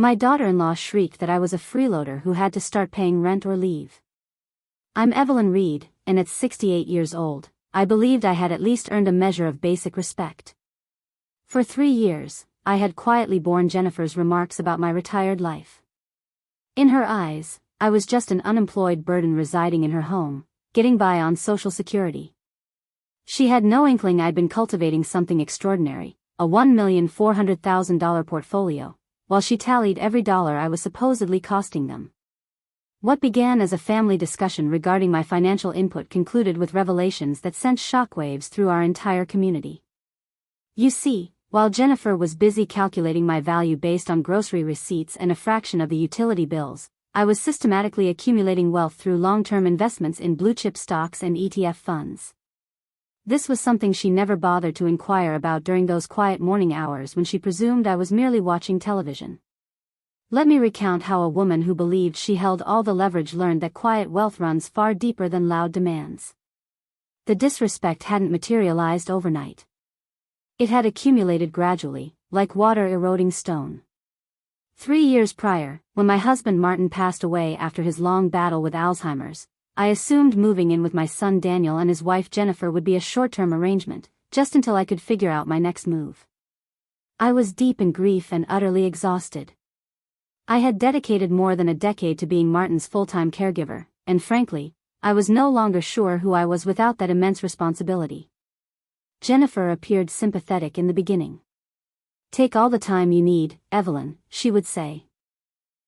My daughter-in-law shrieked that I was a freeloader who had to start paying rent or leave. I'm Evelyn Reed, and at 68 years old, I believed I had at least earned a measure of basic respect. For 3 years, I had quietly borne Jennifer's remarks about my retired life. In her eyes, I was just an unemployed burden residing in her home, getting by on Social Security. She had no inkling I'd been cultivating something extraordinary, a $1,400,000 portfolio, while she tallied every dollar I was supposedly costing them. What began as a family discussion regarding my financial input concluded with revelations that sent shockwaves through our entire community. You see, while Jennifer was busy calculating my value based on grocery receipts and a fraction of the utility bills, I was systematically accumulating wealth through long-term investments in blue-chip stocks and ETF funds. This was something she never bothered to inquire about during those quiet morning hours when she presumed I was merely watching television. Let me recount how a woman who believed she held all the leverage learned that quiet wealth runs far deeper than loud demands. The disrespect hadn't materialized overnight. It had accumulated gradually, like water eroding stone. 3 years prior, when my husband Martin passed away after his long battle with Alzheimer's, I assumed moving in with my son Daniel and his wife Jennifer would be a short-term arrangement, just until I could figure out my next move. I was deep in grief and utterly exhausted. I had dedicated more than a decade to being Martin's full-time caregiver, and frankly, I was no longer sure who I was without that immense responsibility. Jennifer appeared sympathetic in the beginning. "Take all the time you need, Evelyn," she would say.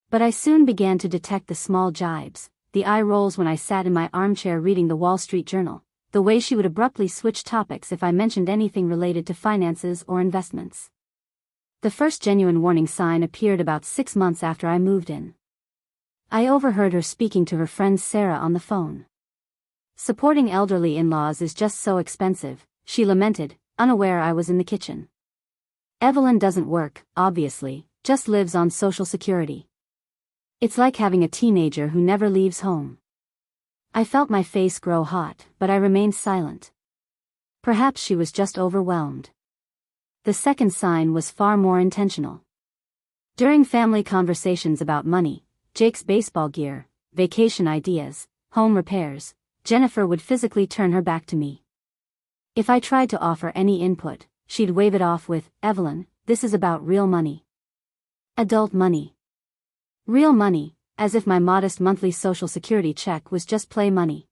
But I soon began to detect the small jibes, the eye rolls when I sat in my armchair reading the Wall Street Journal, the way she would abruptly switch topics if I mentioned anything related to finances or investments. The first genuine warning sign appeared about 6 months after I moved in. I overheard her speaking to her friend Sarah on the phone. "Supporting elderly in-laws is just so expensive," she lamented, unaware I was in the kitchen. "Evelyn doesn't work, obviously, just lives on Social Security. It's like having a teenager who never leaves home." I felt my face grow hot, but I remained silent. Perhaps she was just overwhelmed. The second sign was far more intentional. During family conversations about money, Jake's baseball gear, vacation ideas, home repairs, Jennifer would physically turn her back to me. If I tried to offer any input, she'd wave it off with, "Evelyn, this is about real money. Adult money. Real money," as if my modest monthly Social Security check was just play money.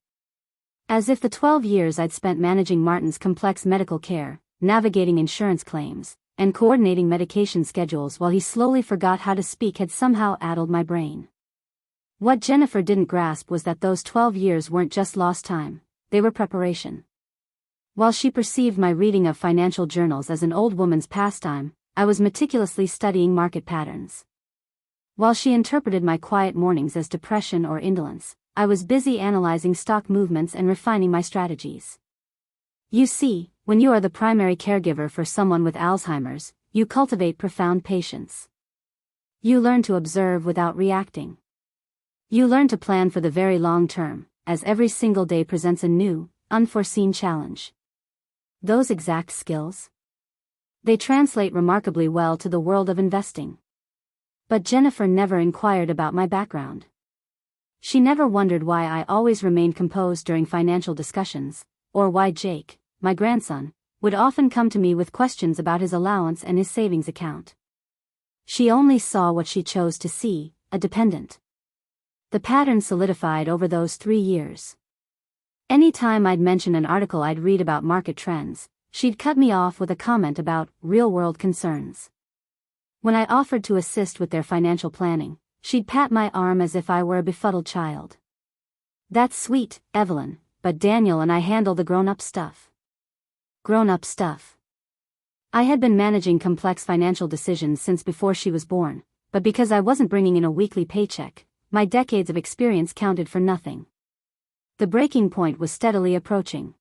As if the 12 years I'd spent managing Martin's complex medical care, navigating insurance claims, and coordinating medication schedules while he slowly forgot how to speak had somehow addled my brain. What Jennifer didn't grasp was that those 12 years weren't just lost time, they were preparation. While she perceived my reading of financial journals as an old woman's pastime, I was meticulously studying market patterns. While she interpreted my quiet mornings as depression or indolence, I was busy analyzing stock movements and refining my strategies. You see, when you are the primary caregiver for someone with Alzheimer's, you cultivate profound patience. You learn to observe without reacting. You learn to plan for the very long term, as every single day presents a new, unforeseen challenge. Those exact skills? They translate remarkably well to the world of investing. But Jennifer never inquired about my background. She never wondered why I always remained composed during financial discussions, or why Jake, my grandson, would often come to me with questions about his allowance and his savings account. She only saw what she chose to see, a dependent. The pattern solidified over those 3 years. Any time I'd mention an article I'd read about market trends, she'd cut me off with a comment about real-world concerns. When I offered to assist with their financial planning, she'd pat my arm as if I were a befuddled child. "That's sweet, Evelyn, but Daniel and I handle the grown-up stuff." Grown-up stuff. I had been managing complex financial decisions since before she was born, but because I wasn't bringing in a weekly paycheck, my decades of experience counted for nothing. The breaking point was steadily approaching.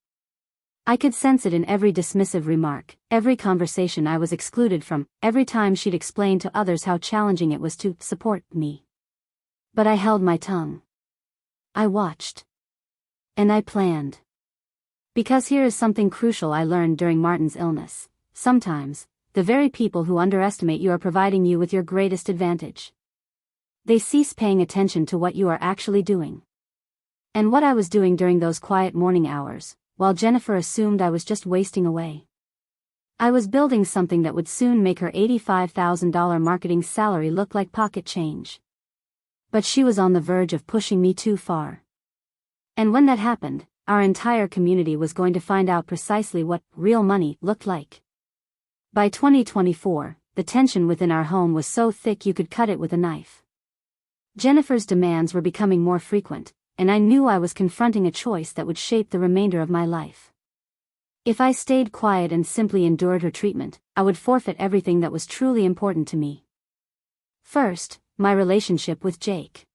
I could sense it in every dismissive remark, every conversation I was excluded from, every time she'd explain to others how challenging it was to support me. But I held my tongue. I watched. And I planned. Because here is something crucial I learned during Martin's illness. Sometimes, the very people who underestimate you are providing you with your greatest advantage. They cease paying attention to what you are actually doing. And what I was doing during those quiet morning hours, while Jennifer assumed I was just wasting away. I was building something that would soon make her $85,000 marketing salary look like pocket change. But she was on the verge of pushing me too far. And when that happened, our entire community was going to find out precisely what real money looked like. By 2024, the tension within our home was so thick you could cut it with a knife. Jennifer's demands were becoming more frequent, and I knew I was confronting a choice that would shape the remainder of my life. If I stayed quiet and simply endured her treatment, I would forfeit everything that was truly important to me. First, my relationship with Jake.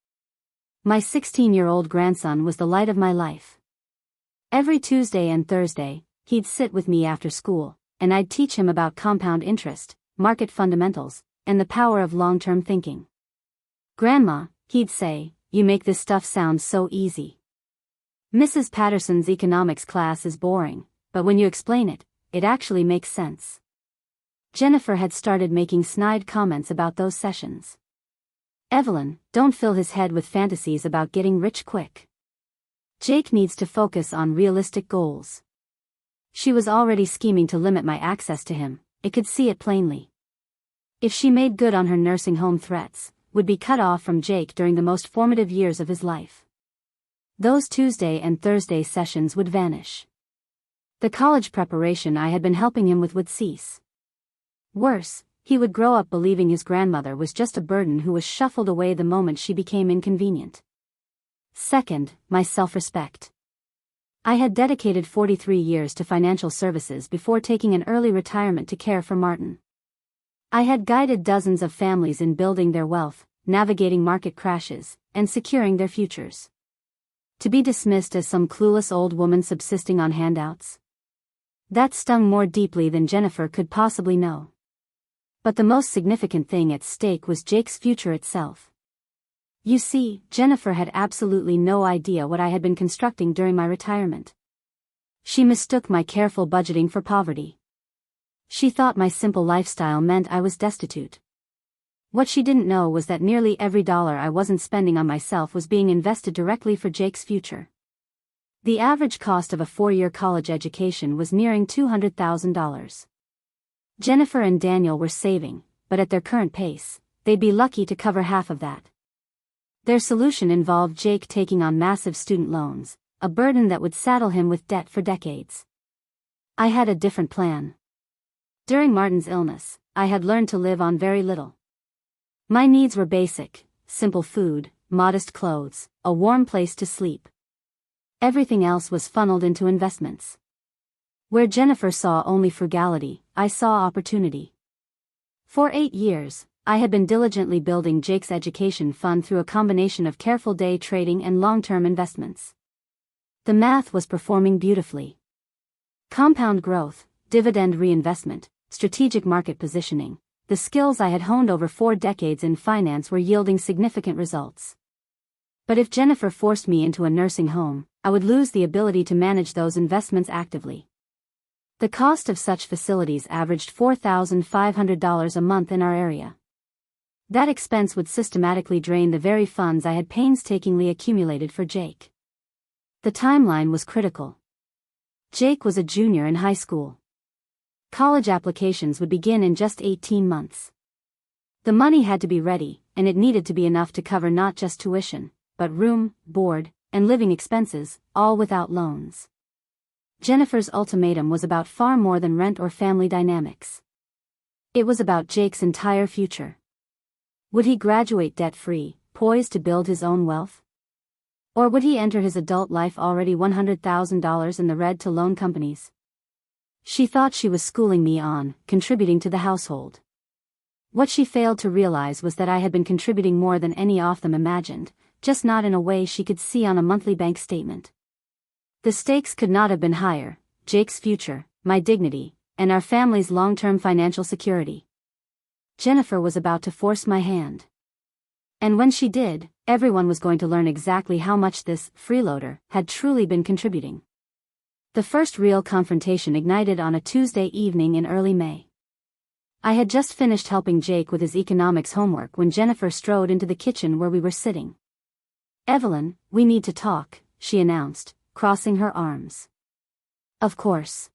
My 16-year-old grandson was the light of my life. Every Tuesday and Thursday, he'd sit with me after school, and I'd teach him about compound interest, market fundamentals, and the power of long-term thinking. "Grandma," he'd say, "you make this stuff sound so easy. Mrs. Patterson's economics class is boring, but when you explain it, it actually makes sense." Jennifer had started making snide comments about those sessions. "Evelyn, don't fill his head with fantasies about getting rich quick. Jake needs to focus on realistic goals." She was already scheming to limit my access to him, I could see it plainly. If she made good on her nursing home threats, would be cut off from Jake during the most formative years of his life. Those Tuesday and Thursday sessions would vanish. The college preparation I had been helping him with would cease. Worse, he would grow up believing his grandmother was just a burden who was shuffled away the moment she became inconvenient. Second, my self-respect. I had dedicated 43 years to financial services before taking an early retirement to care for Martin. I had guided dozens of families in building their wealth, navigating market crashes, and securing their futures. To be dismissed as some clueless old woman subsisting on handouts? That stung more deeply than Jennifer could possibly know. But the most significant thing at stake was Jake's future itself. You see, Jennifer had absolutely no idea what I had been constructing during my retirement. She mistook my careful budgeting for poverty. She thought my simple lifestyle meant I was destitute. What she didn't know was that nearly every dollar I wasn't spending on myself was being invested directly for Jake's future. The average cost of a 4-year college education was nearing $200,000. Jennifer and Daniel were saving, but at their current pace, they'd be lucky to cover half of that. Their solution involved Jake taking on massive student loans, a burden that would saddle him with debt for decades. I had a different plan. During Martin's illness, I had learned to live on very little. My needs were basic: simple food, modest clothes, a warm place to sleep. Everything else was funneled into investments. Where Jennifer saw only frugality, I saw opportunity. For 8 years, I had been diligently building Jake's education fund through a combination of careful day trading and long-term investments. The math was performing beautifully. Compound growth, dividend reinvestment, strategic market positioning, the skills I had honed over 4 decades in finance were yielding significant results. But if Jennifer forced me into a nursing home, I would lose the ability to manage those investments actively. The cost of such facilities averaged $4,500 a month in our area. That expense would systematically drain the very funds I had painstakingly accumulated for Jake. The timeline was critical. Jake was a junior in high school. College applications would begin in just 18 months. The money had to be ready, and it needed to be enough to cover not just tuition, but room, board, and living expenses, all without loans. Jennifer's ultimatum was about far more than rent or family dynamics. It was about Jake's entire future. Would he graduate debt-free, poised to build his own wealth? Or would he enter his adult life already $100,000 in the red to loan companies? She thought she was schooling me on contributing to the household. What she failed to realize was that I had been contributing more than any of them imagined, just not in a way she could see on a monthly bank statement. The stakes could not have been higher: Jake's future, my dignity, and our family's long-term financial security. Jennifer was about to force my hand. And when she did, everyone was going to learn exactly how much this freeloader had truly been contributing. The first real confrontation ignited on a Tuesday evening in early May. I had just finished helping Jake with his economics homework when Jennifer strode into the kitchen where we were sitting. "Evelyn, we need to talk," she announced, crossing her arms. "Of course.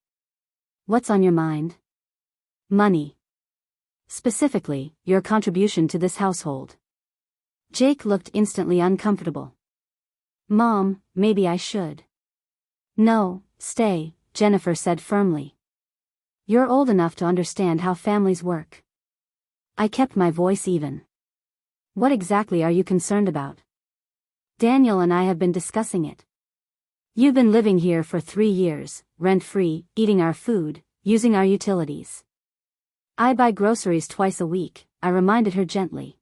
What's on your mind?" "Money. Specifically, your contribution to this household." Jake looked instantly uncomfortable. "Mom, maybe I should." "No, stay," Jennifer said firmly. "You're old enough to understand how families work." I kept my voice even. "What exactly are you concerned about?" "Daniel and I have been discussing it. You've been living here for 3 years, rent-free, eating our food, using our utilities. I buy groceries twice a week," I reminded her gently.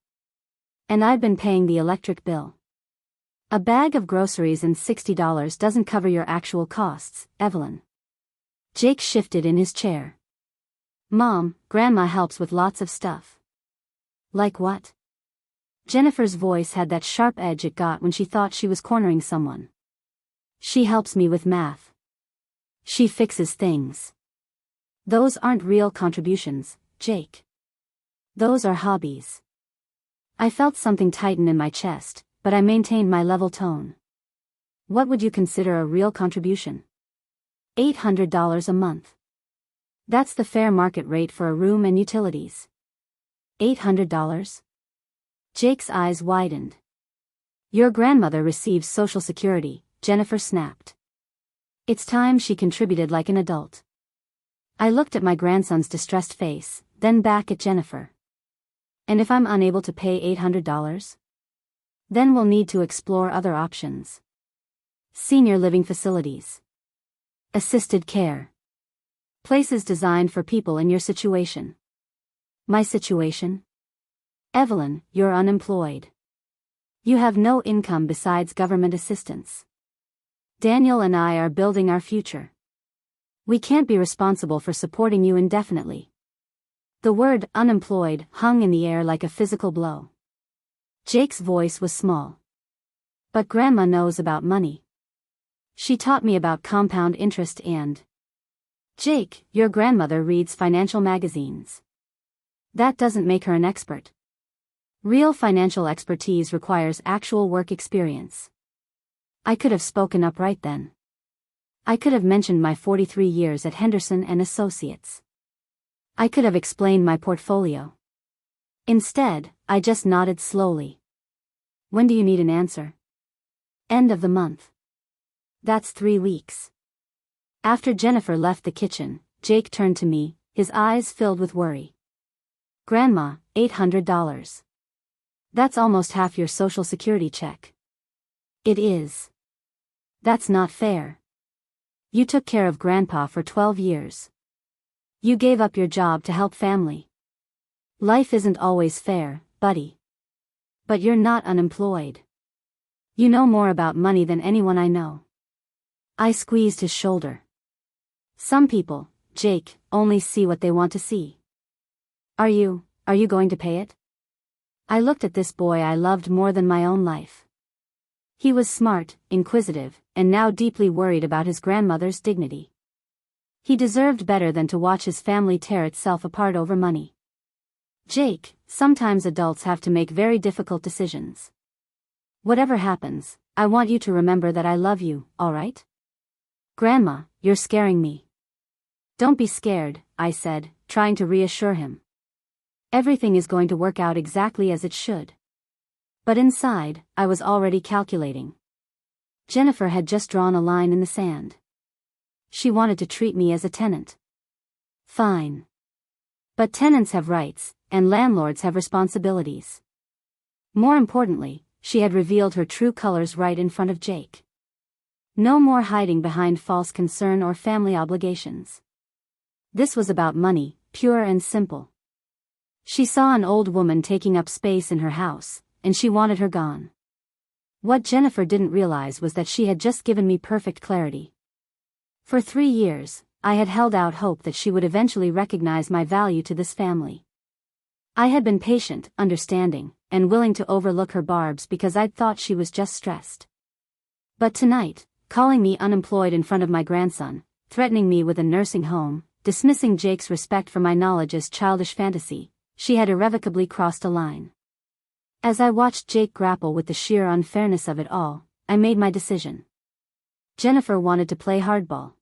"And I've been paying the electric bill. A bag of groceries and $60 doesn't cover your actual costs, Evelyn." Jake shifted in his chair. "Mom, Grandma helps with lots of stuff." "Like what?" Jennifer's voice had that sharp edge it got when she thought she was cornering someone. "She helps me with math. She fixes things." "Those aren't real contributions, Jake. Those are hobbies." I felt something tighten in my chest, but I maintained my level tone. "What would you consider a real contribution?" $800 a month. That's the fair market rate for a room and utilities." $800? Jake's eyes widened. "Your grandmother receives Social Security," Jennifer snapped. "It's time she contributed like an adult." I looked at my grandson's distressed face, then back at Jennifer. "And if I'm unable to pay $800? Then we'll need to explore other options. Senior living facilities. Assisted care. Places designed for people in your situation." "My situation?" "Evelyn, you're unemployed. You have no income besides government assistance. Daniel and I are building our future. We can't be responsible for supporting you indefinitely." The word unemployed hung in the air like a physical blow. Jake's voice was small. "But Grandma knows about money. She taught me about compound interest and..." "Jake, your grandmother reads financial magazines. That doesn't make her an expert. Real financial expertise requires actual work experience." I could have spoken up right then. I could have mentioned my 43 years at Henderson and Associates. I could have explained my portfolio. Instead, I just nodded slowly. "When do you need an answer?" "End of the month." "That's 3 weeks." After Jennifer left the kitchen, Jake turned to me, his eyes filled with worry. "Grandma, $800. That's almost half your Social Security check." "It is. That's not fair. You took care of Grandpa for 12 years. You gave up your job to help family. Life isn't always fair, buddy. But you're not unemployed. You know more about money than anyone I know." I squeezed his shoulder. "Some people, Jake, only see what they want to see." Are you going to pay it?" I looked at this boy I loved more than my own life. He was smart, inquisitive, and now deeply worried about his grandmother's dignity. He deserved better than to watch his family tear itself apart over money. "Jake, sometimes adults have to make very difficult decisions. Whatever happens, I want you to remember that I love you, all right?" "Grandma, you're scaring me." "Don't be scared," I said, trying to reassure him. "Everything is going to work out exactly as it should." But inside, I was already calculating. Jennifer had just drawn a line in the sand. She wanted to treat me as a tenant. Fine. But tenants have rights, and landlords have responsibilities. More importantly, she had revealed her true colors right in front of Jake. No more hiding behind false concern or family obligations. This was about money, pure and simple. She saw an old woman taking up space in her house, and she wanted her gone. What Jennifer didn't realize was that she had just given me perfect clarity. For 3 years, I had held out hope that she would eventually recognize my value to this family. I had been patient, understanding, and willing to overlook her barbs because I'd thought she was just stressed. But tonight, calling me unemployed in front of my grandson, threatening me with a nursing home, dismissing Jake's respect for my knowledge as childish fantasy. She had irrevocably crossed a line. As I watched Jake grapple with the sheer unfairness of it all, I made my decision. Jennifer wanted to play hardball.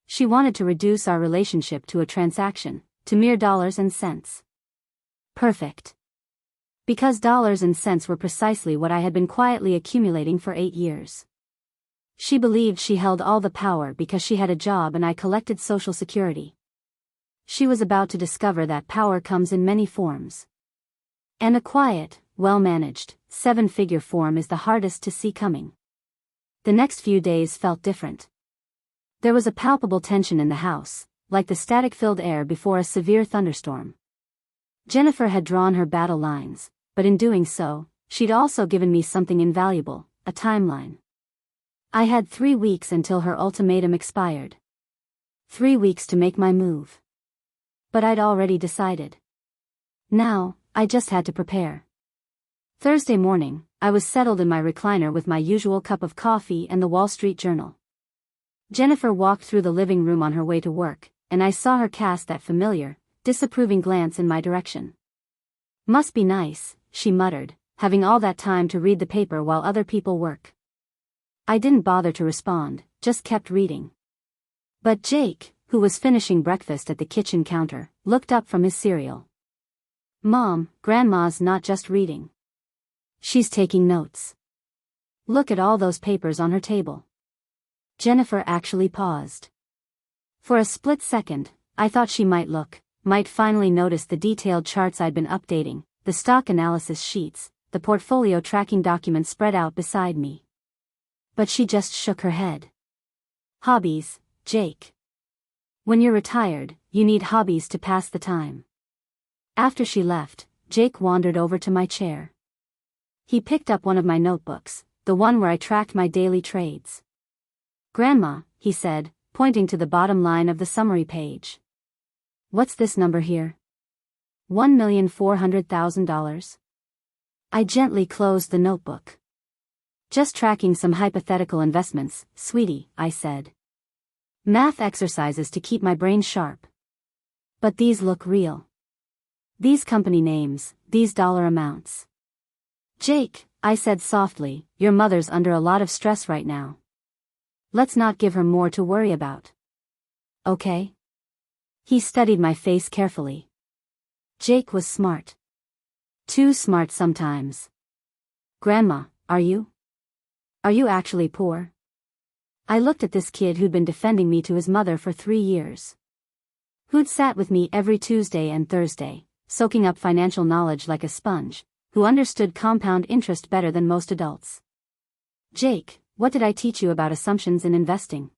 She wanted to reduce our relationship to a transaction, to mere dollars and cents. Perfect. Because dollars and cents were precisely what I had been quietly accumulating for 8 years. She believed she held all the power because she had a job and I collected Social Security. She was about to discover that power comes in many forms. And a quiet, well-managed, 7-figure form is the hardest to see coming. The next few days felt different. There was a palpable tension in the house, like the static-filled air before a severe thunderstorm. Jennifer had drawn her battle lines, but in doing so, she'd also given me something invaluable, a timeline. I had 3 weeks until her ultimatum expired. 3 weeks to make my move. But I'd already decided. Now, I just had to prepare. Thursday morning, I was settled in my recliner with my usual cup of coffee and the Wall Street Journal. Jennifer walked through the living room on her way to work, and I saw her cast that familiar, disapproving glance in my direction. "Must be nice," she muttered, "having all that time to read the paper while other people work." I didn't bother to respond, just kept reading. But Jake, who was finishing breakfast at the kitchen counter, looked up from his cereal. "Mom, Grandma's not just reading. She's taking notes. Look at all those papers on her table." Jennifer actually paused. For a split second, I thought she might finally notice the detailed charts I'd been updating, the stock analysis sheets, the portfolio tracking documents spread out beside me. But she just shook her head. "Hobbies, Jake. When you're retired, you need hobbies to pass the time." After she left, Jake wandered over to my chair. He picked up one of my notebooks, the one where I tracked my daily trades. "Grandma," he said, pointing to the bottom line of the summary page. "What's this number here? $1,400,000? I gently closed the notebook. "Just tracking some hypothetical investments, sweetie," I said. "Math exercises to keep my brain sharp. But these look real. These company names, these dollar amounts." "Jake," I said softly, "your mother's under a lot of stress right now. Let's not give her more to worry about. Okay?" He studied my face carefully. Jake was smart. Too smart sometimes. "Grandma, are you actually poor?" I looked at this kid who'd been defending me to his mother for 3 years. Who'd sat with me every Tuesday and Thursday, soaking up financial knowledge like a sponge, who understood compound interest better than most adults. "Jake, what did I teach you about assumptions in investing?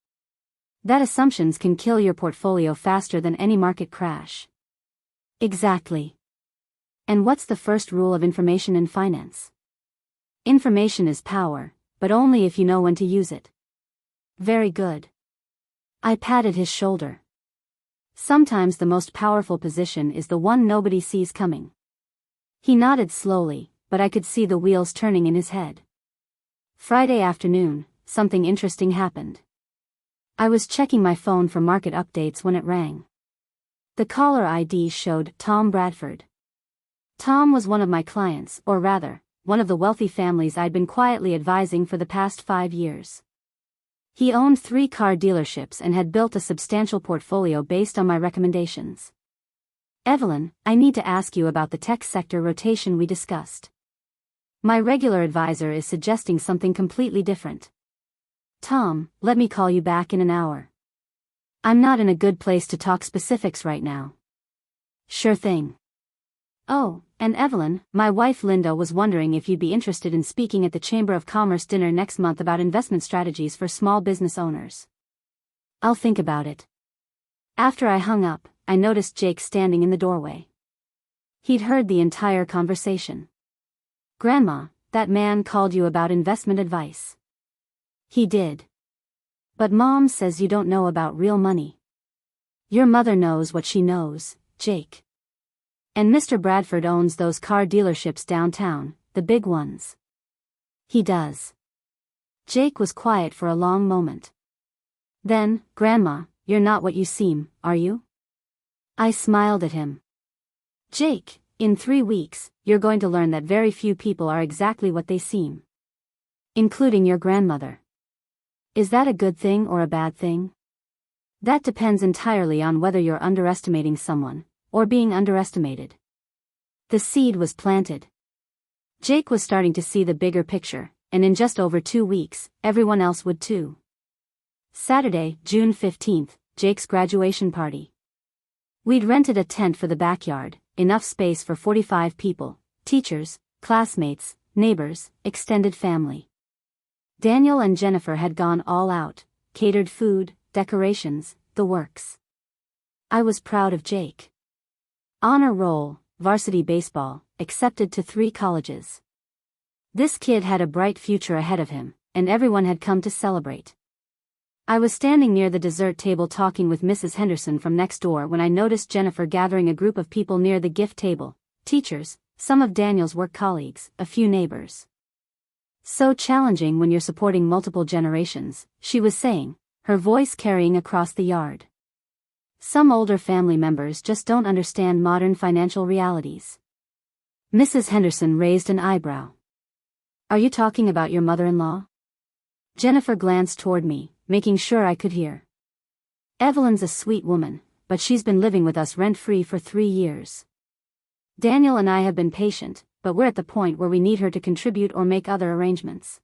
That assumptions can kill your portfolio faster than any market crash." "Exactly. And what's the first rule of information in finance? Information is power, but only if you know when to use it." "Very good." I patted his shoulder. Sometimes the most powerful position is the one nobody sees coming. He nodded slowly, but I could see the wheels turning in his head. Friday afternoon, something interesting happened. I was checking my phone for market updates when it rang. The caller ID showed Tom Bradford. Tom was one of my clients, or rather, one of the wealthy families I'd been quietly advising for the past 5 years. He owned 3 car dealerships and had built a substantial portfolio based on my recommendations. "Evelyn, I need to ask you about the tech sector rotation we discussed. My regular advisor is suggesting something completely different." "Tom, let me call you back in an hour. I'm not in a good place to talk specifics right now." "Sure thing." "Oh, and Evelyn, my wife Linda was wondering if you'd be interested in speaking at the Chamber of Commerce dinner next month about investment strategies for small business owners." "I'll think about it." After I hung up, I noticed Jake standing in the doorway. He'd heard the entire conversation. "Grandma, that man called you about investment advice." "He did. But Mom says you don't know about real money." "Your mother knows what she knows, Jake. And Mr. Bradford owns those car dealerships downtown, the big ones." "He does." Jake was quiet for a long moment. Then, "Grandma, you're not what you seem, are you? I smiled at him. Jake, in 3 weeks, you're going to learn that very few people are exactly what they seem. Including your grandmother. Is that a good thing or a bad thing? That depends entirely on whether you're underestimating someone, or being underestimated. The seed was planted. Jake was starting to see the bigger picture, and in just over 2 weeks, everyone else would too. Saturday, June 15th, Jake's graduation party. We'd rented a tent for the backyard, enough space for 45 people, teachers, classmates, neighbors, extended family. Daniel and Jennifer had gone all out, catered food, decorations, the works. I was proud of Jake. Honor roll, varsity baseball, accepted to 3 colleges. This kid had a bright future ahead of him, and everyone had come to celebrate. I was standing near the dessert table talking with Mrs. Henderson from next door when I noticed Jennifer gathering a group of people near the gift table, teachers, some of Daniel's work colleagues, a few neighbors. So challenging when you're supporting multiple generations, she was saying, her voice carrying across the yard. Some older family members just don't understand modern financial realities. Mrs. Henderson raised an eyebrow. Are you talking about your mother-in-law? Jennifer glanced toward me, making sure I could hear. Evelyn's a sweet woman, but she's been living with us rent-free for 3 years. Daniel and I have been patient, but we're at the point where we need her to contribute or make other arrangements.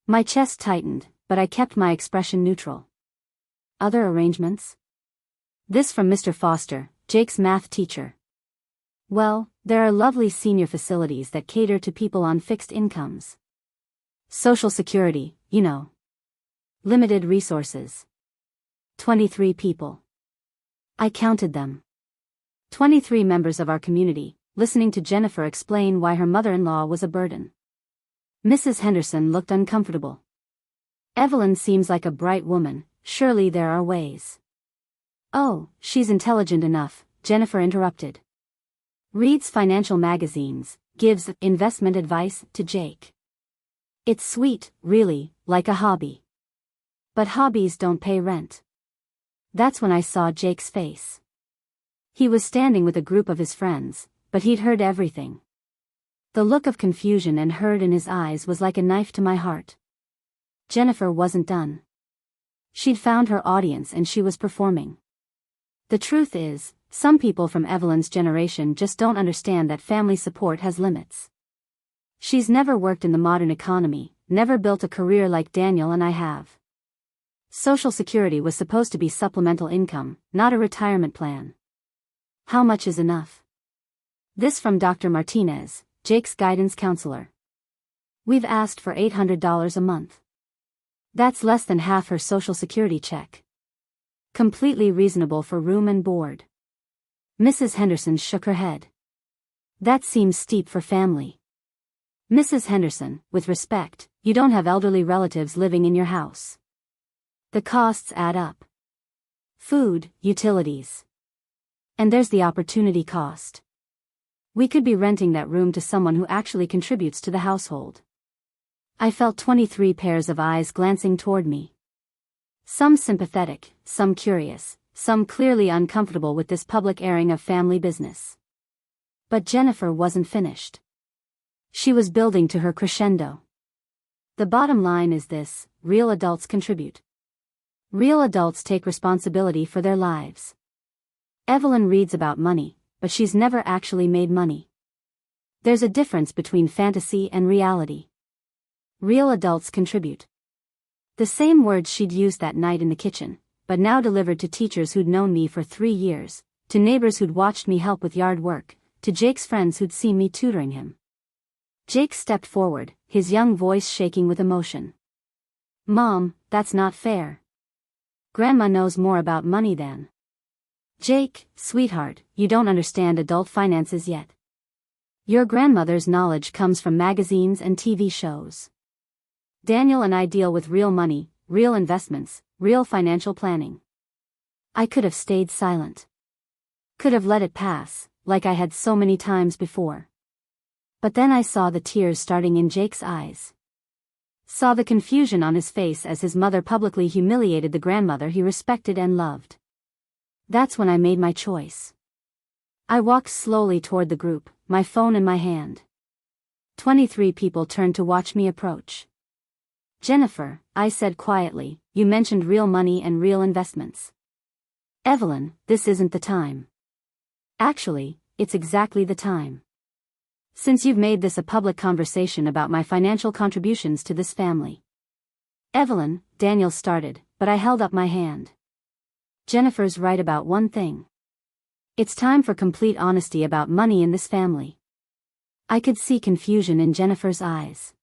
My chest tightened, but I kept my expression neutral. Other arrangements? This from Mr. Foster, Jake's math teacher. Well, there are lovely senior facilities that cater to people on fixed incomes. Social Security, you know. Limited resources. 23 people. I counted them. 23 members of our community, listening to Jennifer explain why her mother-in-law was a burden. Mrs. Henderson looked uncomfortable. Evelyn seems like a bright woman, surely there are ways. Oh, she's intelligent enough, Jennifer interrupted. Reads financial magazines, gives investment advice to Jake. It's sweet, really, like a hobby. But hobbies don't pay rent. That's when I saw Jake's face. He was standing with a group of his friends, but he'd heard everything. The look of confusion and hurt in his eyes was like a knife to my heart. Jennifer wasn't done. She'd found her audience and she was performing. The truth is, some people from Evelyn's generation just don't understand that family support has limits. She's never worked in the modern economy, never built a career like Daniel and I have. Social Security was supposed to be supplemental income, not a retirement plan. How much is enough? This from Dr. Martinez, Jake's guidance counselor. We've asked for $800 a month. That's less than half her Social Security check. Completely reasonable for room and board. Mrs. Henderson shook her head. That seems steep for family. Mrs. Henderson, with respect, you don't have elderly relatives living in your house. The costs add up. Food, utilities. And there's the opportunity cost. We could be renting that room to someone who actually contributes to the household. I felt 23 pairs of eyes glancing toward me. Some sympathetic, some curious, some clearly uncomfortable with this public airing of family business. But Jennifer wasn't finished. She was building to her crescendo. The bottom line is this: real adults contribute. Real adults take responsibility for their lives. Evelyn reads about money, but she's never actually made money. There's a difference between fantasy and reality. Real adults contribute. The same words she'd used that night in the kitchen, but now delivered to teachers who'd known me for 3 years, to neighbors who'd watched me help with yard work, to Jake's friends who'd seen me tutoring him. Jake stepped forward, his young voice shaking with emotion. Mom, that's not fair. Grandma knows more about money than. Jake, sweetheart, you don't understand adult finances yet. Your grandmother's knowledge comes from magazines and TV shows. Daniel and I deal with real money, real investments, real financial planning. I could have stayed silent. Could have let it pass, like I had so many times before. But then I saw the tears starting in Jake's eyes. saw the confusion on his face as his mother publicly humiliated the grandmother he respected and loved. That's when I made my choice. I walked slowly toward the group, my phone in my hand. 23 people turned to watch me approach. Jennifer, I said quietly, you mentioned real money and real investments. Evelyn, this isn't the time. Actually, it's exactly the time. Since you've made this a public conversation about my financial contributions to this family. Evelyn, Daniel started, but I held up my hand. Jennifer's right about one thing. It's time for complete honesty about money in this family. I could see confusion in Jennifer's eyes.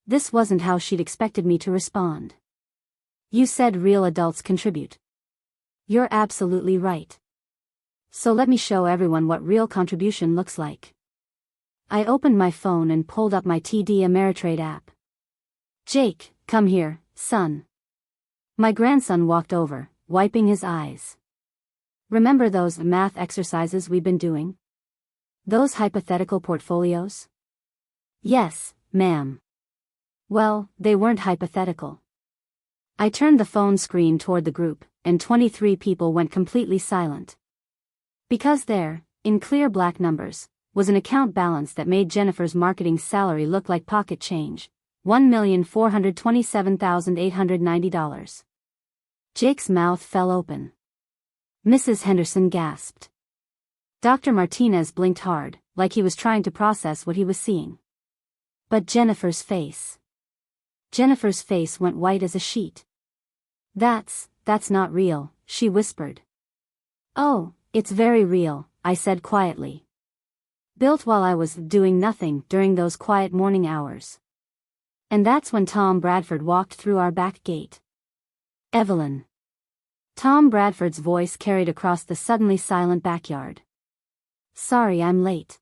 This wasn't how she'd expected me to respond. You said real adults contribute. You're absolutely right. So let me show everyone what real contribution looks like. I opened my phone and pulled up my TD Ameritrade app. Jake, come here, son. My grandson walked over, wiping his eyes. Remember those math exercises we've been doing? Those hypothetical portfolios? Yes, ma'am. Well, they weren't hypothetical. I turned the phone screen toward the group, and 23 people went completely silent. Because there, in clear black numbers, was an account balance that made Jennifer's marketing salary look like pocket change, $1,427,890. Jake's mouth fell open. Mrs. Henderson gasped. Dr. Martinez blinked hard, like he was trying to process what he was seeing. But Jennifer's face went white as a sheet. That's not real, she whispered. Oh, it's very real, I said quietly. Built while I was doing nothing during those quiet morning hours. And that's when Tom Bradford walked through our back gate. Evelyn. Tom Bradford's voice carried across the suddenly silent backyard. Sorry I'm late.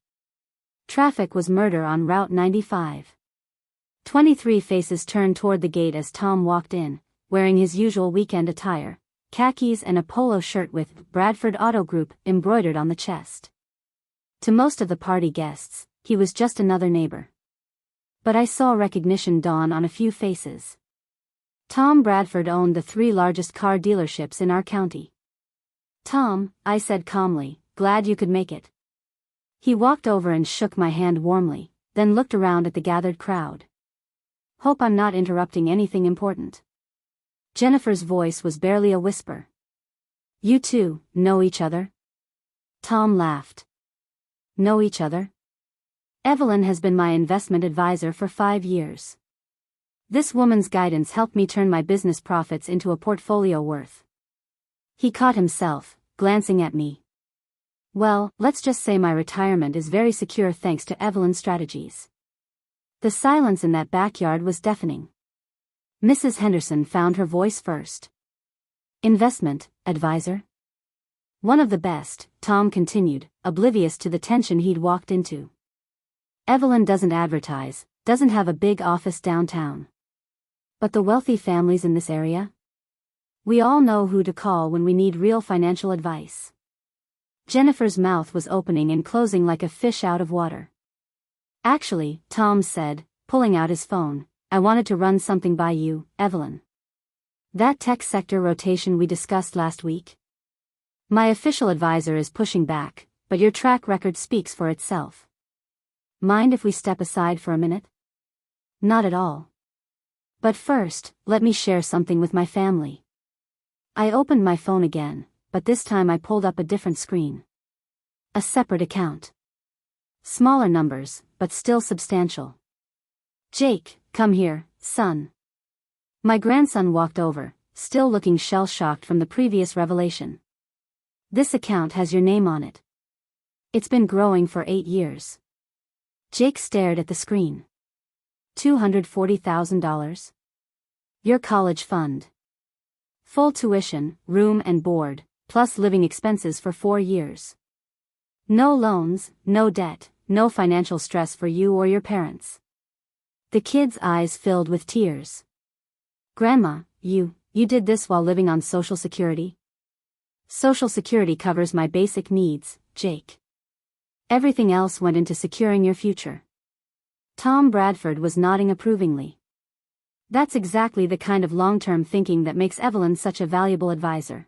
Traffic was murder on Route 95. 23 faces turned toward the gate as Tom walked in, wearing his usual weekend attire, khakis and a polo shirt with Bradford Auto Group embroidered on the chest. To most of the party guests, he was just another neighbor. But I saw recognition dawn on a few faces. Tom Bradford owned the 3 largest car dealerships in our county. Tom, I said calmly, glad you could make it. He walked over and shook my hand warmly, then looked around at the gathered crowd. Hope I'm not interrupting anything important. Jennifer's voice was barely a whisper. You two know each other? Tom laughed. Know each other? Evelyn has been my investment advisor for 5 years. This woman's guidance helped me turn my business profits into a portfolio worth. He caught himself, glancing at me. Well, let's just say my retirement is very secure thanks to Evelyn's strategies. The silence in that backyard was deafening. Mrs. Henderson found her voice first. Investment advisor? One of the best, Tom continued, oblivious to the tension he'd walked into. Evelyn doesn't advertise, doesn't have a big office downtown. But the wealthy families in this area? We all know who to call when we need real financial advice. Jennifer's mouth was opening and closing like a fish out of water. Actually, Tom said, pulling out his phone, I wanted to run something by you, Evelyn. That tech sector rotation we discussed last week? My official advisor is pushing back, but your track record speaks for itself. Mind if we step aside for a minute? Not at all. But first, let me share something with my family. I opened my phone again, but this time I pulled up a different screen. A separate account. Smaller numbers, but still substantial. Jake, come here, son. My grandson walked over, still looking shell-shocked from the previous revelation. This account has your name on it. It's been growing for 8 years. Jake stared at the screen. $240,000? Your college fund. Full tuition, room and board, plus living expenses for 4 years. No loans, no debt, no financial stress for you or your parents. The kid's eyes filled with tears. Grandma, you did this while living on Social Security? Social Security covers my basic needs, Jake. Everything else went into securing your future. Tom Bradford was nodding approvingly. That's exactly the kind of long-term thinking that makes Evelyn such a valuable advisor.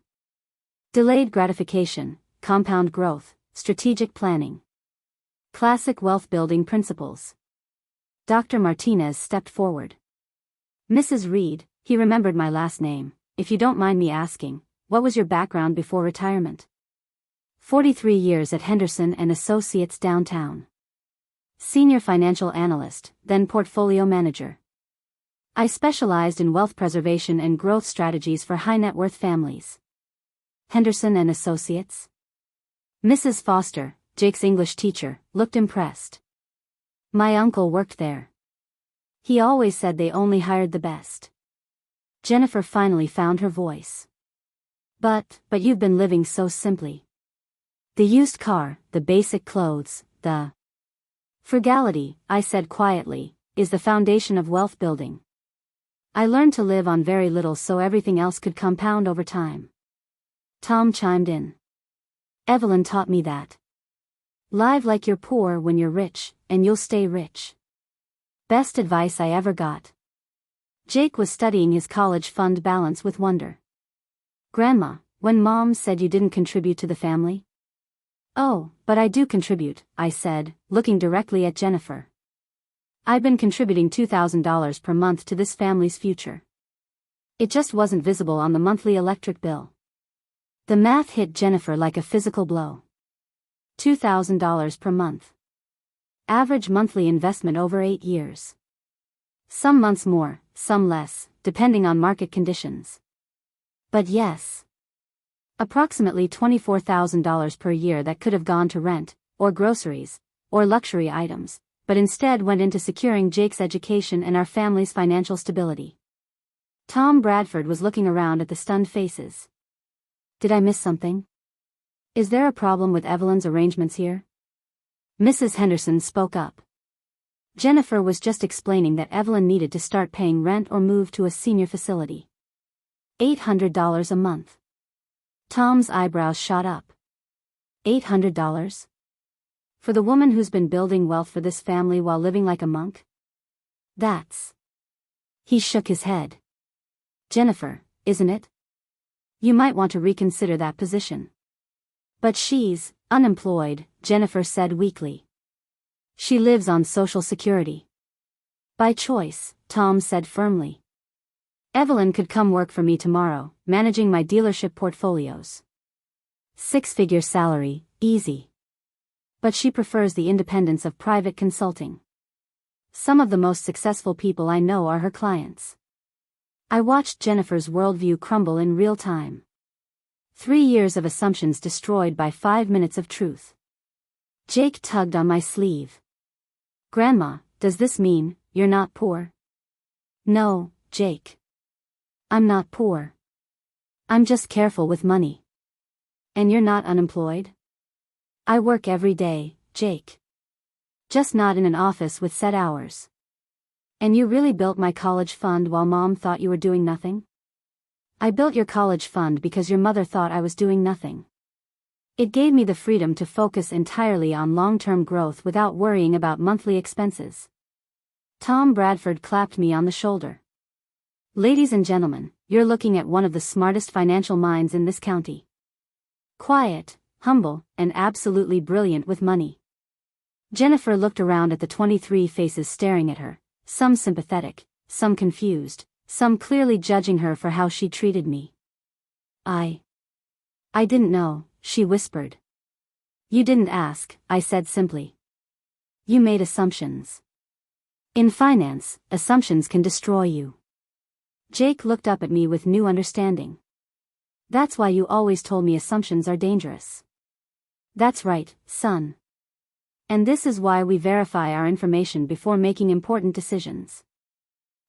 Delayed gratification, compound growth, strategic planning. Classic wealth-building principles. Dr. Martinez stepped forward. Mrs. Reed, he remembered my last name, if you don't mind me asking, what was your background before retirement? 43 years at Henderson and Associates downtown. Senior financial analyst, then portfolio manager. I specialized in wealth preservation and growth strategies for high-net-worth families. Henderson and Associates? Mrs. Foster, Jake's English teacher, looked impressed. My uncle worked there. He always said they only hired the best. Jennifer finally found her voice. But you've been living so simply. The used car, the basic clothes, the frugality, I said quietly, is the foundation of wealth building. I learned to live on very little so everything else could compound over time. Tom chimed in. Evelyn taught me that. Live like you're poor when you're rich, and you'll stay rich. Best advice I ever got. Jake was studying his college fund balance with wonder. Grandma, when Mom said you didn't contribute to the family? Oh, but I do contribute, I said, looking directly at Jennifer. I've been contributing $2,000 per month to this family's future. It just wasn't visible on the monthly electric bill. The math hit Jennifer like a physical blow. $2,000 per month. Average monthly investment over 8 years. Some months more, some less, depending on market conditions. But yes. Approximately $24,000 per year that could have gone to rent, or groceries, or luxury items, but instead went into securing Jake's education and our family's financial stability. Tom Bradford was looking around at the stunned faces. Did I miss something? Is there a problem with Evelyn's arrangements here? Mrs. Henderson spoke up. Jennifer was just explaining that Evelyn needed to start paying rent or move to a senior facility. $800 a month. Tom's eyebrows shot up. $800? For the woman who's been building wealth for this family while living like a monk? That's... He shook his head. Jennifer, isn't it? You might want to reconsider that position. But she's unemployed, Jennifer said weakly. She lives on Social Security. By choice, Tom said firmly. Evelyn could come work for me tomorrow, managing my dealership portfolios. 6-figure salary, easy. But she prefers the independence of private consulting. Some of the most successful people I know are her clients. I watched Jennifer's worldview crumble in real time. 3 years of assumptions destroyed by 5 minutes of truth. Jake tugged on my sleeve. Grandma, does this mean you're not poor? No, Jake. I'm not poor. I'm just careful with money. And you're not unemployed? I work every day, Jake. Just not in an office with set hours. And you really built my college fund while Mom thought you were doing nothing? I built your college fund because your mother thought I was doing nothing. It gave me the freedom to focus entirely on long-term growth without worrying about monthly expenses. Tom Bradford clapped me on the shoulder. Ladies and gentlemen, you're looking at one of the smartest financial minds in this county. Quiet, humble, and absolutely brilliant with money. Jennifer looked around at the 23 faces staring at her, some sympathetic, some confused, some clearly judging her for how she treated me. I didn't know, she whispered. You didn't ask, I said simply. You made assumptions. In finance, assumptions can destroy you. Jake looked up at me with new understanding. That's why you always told me assumptions are dangerous. That's right, son. And this is why we verify our information before making important decisions.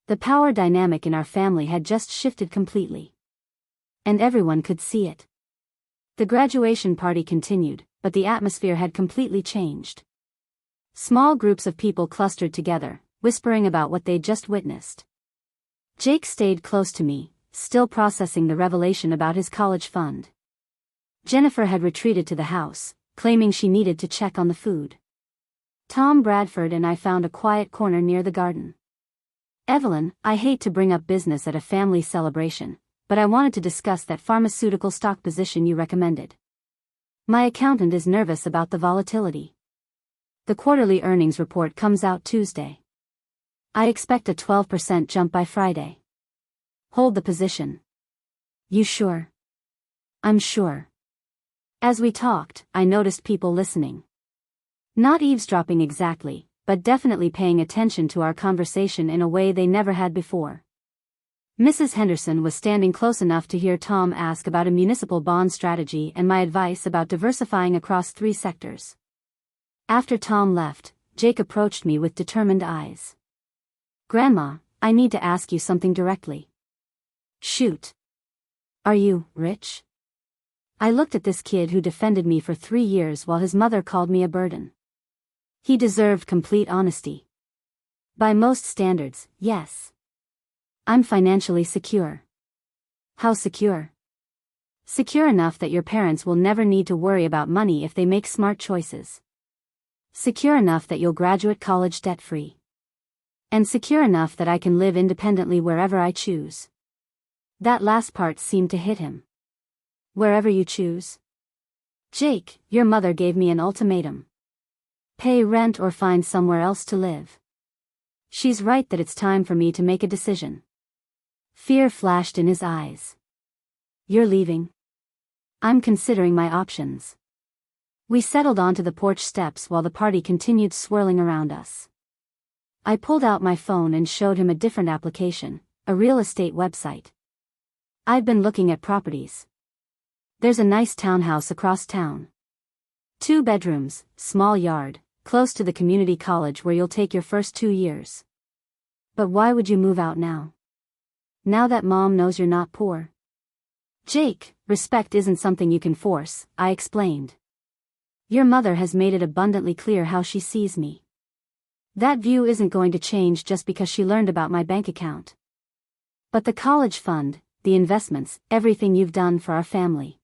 The power dynamic in our family had just shifted completely. And everyone could see it. The graduation party continued, but the atmosphere had completely changed. Small groups of people clustered together, whispering about what they'd just witnessed. Jake stayed close to me, still processing the revelation about his college fund. Jennifer had retreated to the house, claiming she needed to check on the food. Tom Bradford and I found a quiet corner near the garden. Evelyn, I hate to bring up business at a family celebration, but I wanted to discuss that pharmaceutical stock position you recommended. My accountant is nervous about the volatility. The quarterly earnings report comes out Tuesday. I expect a 12% jump by Friday. Hold the position. You sure? I'm sure. As we talked, I noticed people listening. Not eavesdropping exactly, but definitely paying attention to our conversation in a way they never had before. Mrs. Henderson was standing close enough to hear Tom ask about a municipal bond strategy and my advice about diversifying across 3 sectors. After Tom left, Jake approached me with determined eyes. Grandma, I need to ask you something directly. Shoot. Are you rich? I looked at this kid who defended me for 3 years while his mother called me a burden. He deserved complete honesty. By most standards, yes. I'm financially secure. How secure? Secure enough that your parents will never need to worry about money if they make smart choices. Secure enough that you'll graduate college debt-free. And secure enough that I can live independently wherever I choose. That last part seemed to hit him. Wherever you choose. Jake, your mother gave me an ultimatum. Pay rent or find somewhere else to live. She's right that it's time for me to make a decision. Fear flashed in his eyes. You're leaving? I'm considering my options. We settled onto the porch steps while the party continued swirling around us. I pulled out my phone and showed him a different application, a real estate website. I've been looking at properties. There's a nice townhouse across town. 2 bedrooms, small yard, close to the community college where you'll take your first 2 years. But why would you move out now? Now that Mom knows you're not poor? Jake, respect isn't something you can force, I explained. Your mother has made it abundantly clear how she sees me. That view isn't going to change just because she learned about my bank account. But the college fund, the investments, everything you've done for our family.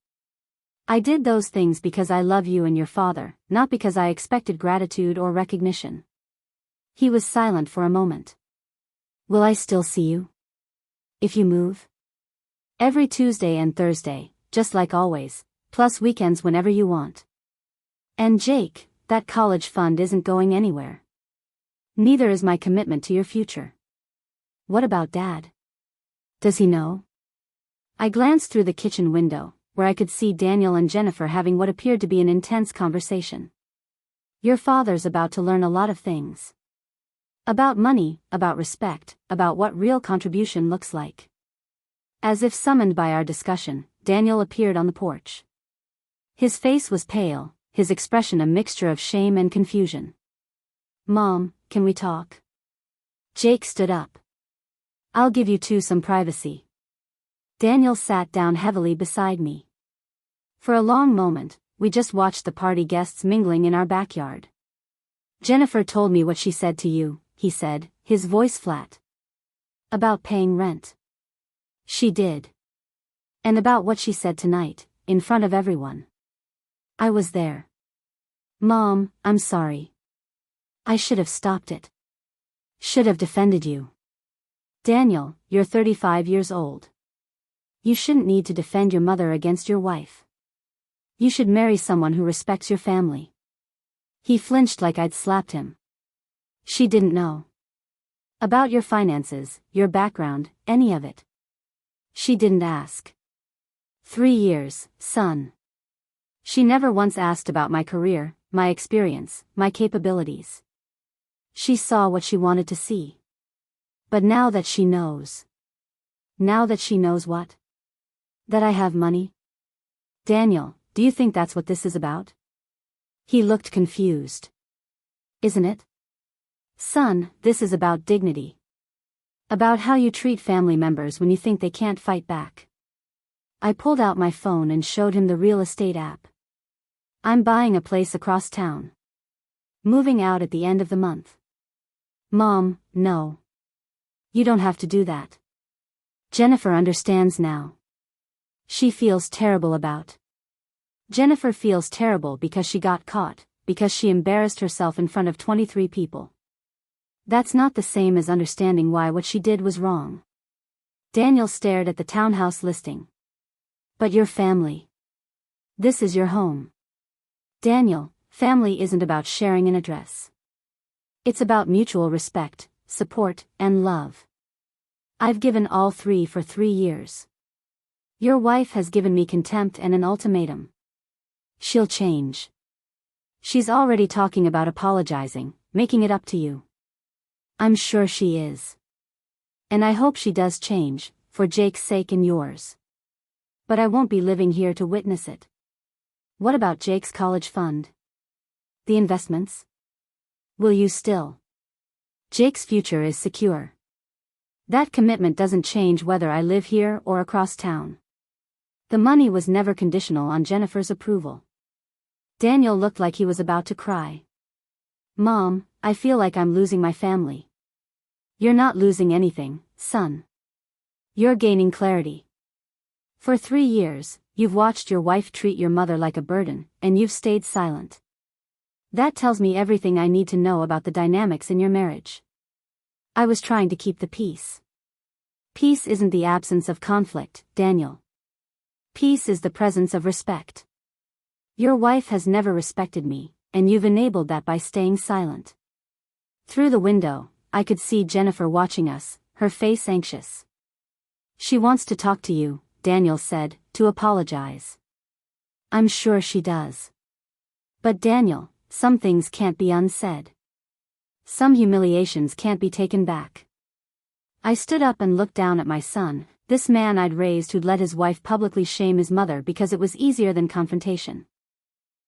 I did those things because I love you and your father, not because I expected gratitude or recognition. He was silent for a moment. Will I still see you? If you move? Every Tuesday and Thursday, just like always, plus weekends whenever you want. And Jake, that college fund isn't going anywhere. Neither is my commitment to your future. What about Dad? Does he know? I glanced through the kitchen window, where I could see Daniel and Jennifer having what appeared to be an intense conversation. Your father's about to learn a lot of things. About money, about respect, about what real contribution looks like. As if summoned by our discussion, Daniel appeared on the porch. His face was pale, his expression a mixture of shame and confusion. Mom, can we talk? Jake stood up. I'll give you 2 some privacy. Daniel sat down heavily beside me. For a long moment, we just watched the party guests mingling in our backyard. Jennifer told me what she said to you, he said, his voice flat. About paying rent. She did. And about what she said tonight, in front of everyone. I was there. Mom, I'm sorry. I should have stopped it. Should have defended you. Daniel, you're 35 years old. You shouldn't need to defend your mother against your wife. You should marry someone who respects your family. He flinched like I'd slapped him. She didn't know. About your finances, your background, any of it. She didn't ask. 3 years, son. She never once asked about my career, my experience, my capabilities. She saw what she wanted to see. But now that she knows. Now that she knows what? That I have money? Daniel, do you think that's what this is about? He looked confused. Isn't it? Son, this is about dignity. About how you treat family members when you think they can't fight back. I pulled out my phone and showed him the real estate app. I'm buying a place across town. Moving out at the end of the month. Mom, no. You don't have to do that. Jennifer understands now. She feels terrible about. Jennifer feels terrible because she got caught, because she embarrassed herself in front of 23 people. That's not the same as understanding why what she did was wrong. Daniel stared at the townhouse listing. But your family. This is your home. Daniel, family isn't about sharing an address. It's about mutual respect, support, and love. I've given all three for 3 years. Your wife has given me contempt and an ultimatum. She'll change. She's already talking about apologizing, making it up to you. I'm sure she is. And I hope she does change, for Jake's sake and yours. But I won't be living here to witness it. What about Jake's college fund? The investments? Will you still? Jake's future is secure. That commitment doesn't change whether I live here or across town. The money was never conditional on Jennifer's approval. Daniel looked like he was about to cry. Mom, I feel like I'm losing my family. You're not losing anything, son. You're gaining clarity. For 3 years, you've watched your wife treat your mother like a burden, and you've stayed silent. That tells me everything I need to know about the dynamics in your marriage. I was trying to keep the peace. Peace isn't the absence of conflict, Daniel. Peace is the presence of respect. Your wife has never respected me, and you've enabled that by staying silent. Through the window, I could see Jennifer watching us, her face anxious. She wants to talk to you, Daniel said, to apologize. I'm sure she does. But Daniel, some things can't be unsaid. Some humiliations can't be taken back. I stood up and looked down at my son, this man I'd raised who'd let his wife publicly shame his mother because it was easier than confrontation.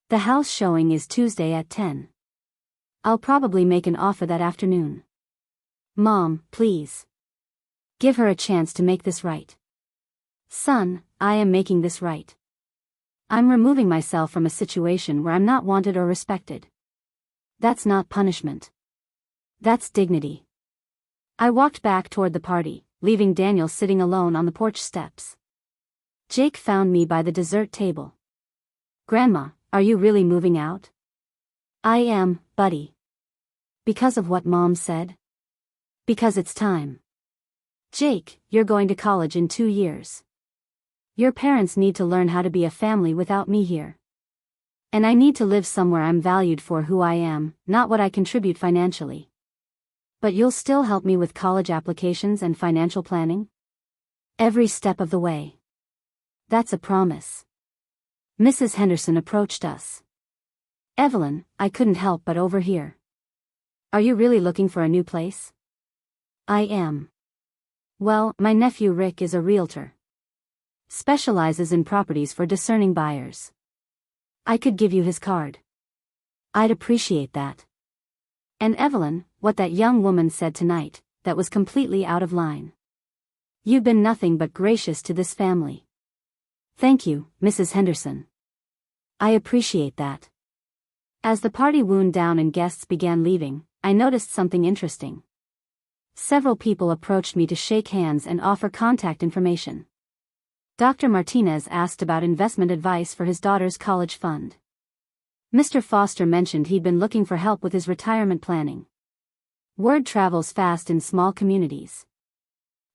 The house showing is Tuesday at 10. I'll probably make an offer that afternoon. Mom, please. Give her a chance to make this right. Son, I am making this right. I'm removing myself from a situation where I'm not wanted or respected. That's not punishment. That's dignity. I walked back toward the party, leaving Daniel sitting alone on the porch steps. Jake found me by the dessert table. Grandma, are you really moving out? I am, buddy. Because of what Mom said? Because it's time. Jake, you're going to college in 2 years. Your parents need to learn how to be a family without me here. And I need to live somewhere I'm valued for who I am, not what I contribute financially. But you'll still help me with college applications and financial planning? Every step of the way. That's a promise. Mrs. Henderson approached us. Evelyn, I couldn't help but overhear. Are you really looking for a new place? I am. Well, my nephew Rick is a realtor. Specializes in properties for discerning buyers. I could give you his card. I'd appreciate that. And Evelyn, what that young woman said tonight, that was completely out of line. You've been nothing but gracious to this family. Thank you, Mrs. Henderson. I appreciate that. As the party wound down and guests began leaving, I noticed something interesting. Several people approached me to shake hands and offer contact information. Dr. Martinez asked about investment advice for his daughter's college fund. Mr. Foster mentioned he'd been looking for help with his retirement planning. Word travels fast in small communities.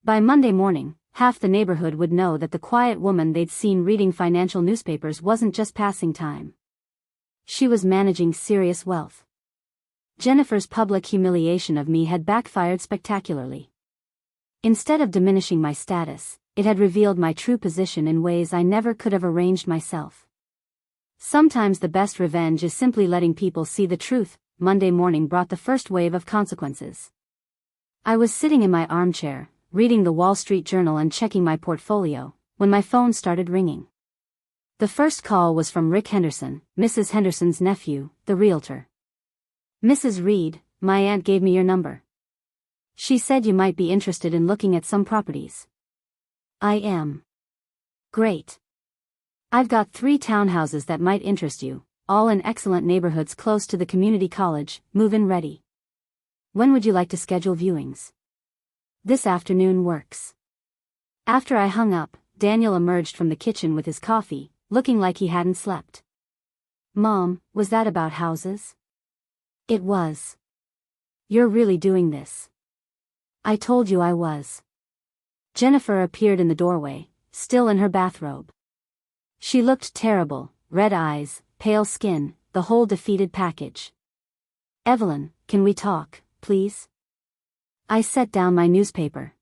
By Monday morning, half the neighborhood would know that the quiet woman they'd seen reading financial newspapers wasn't just passing time. She was managing serious wealth. Jennifer's public humiliation of me had backfired spectacularly. Instead of diminishing my status, it had revealed my true position in ways I never could have arranged myself. Sometimes the best revenge is simply letting people see the truth. Monday morning brought the first wave of consequences. I was sitting in my armchair, reading the Wall Street Journal and checking my portfolio, when my phone started ringing. The first call was from Rick Henderson, Mrs. Henderson's nephew, the realtor. Mrs. Reed, my aunt gave me your number. She said you might be interested in looking at some properties. I am. Great. I've got 3 townhouses that might interest you, all in excellent neighborhoods close to the community college, move-in ready. When would you like to schedule viewings? This afternoon works. After I hung up, Daniel emerged from the kitchen with his coffee, looking like he hadn't slept. Mom, was that about houses? It was. You're really doing this. I told you I was. Jennifer appeared in the doorway, still in her bathrobe. She looked terrible, red eyes, pale skin, the whole defeated package. Evelyn, can we talk, please? I set down my newspaper.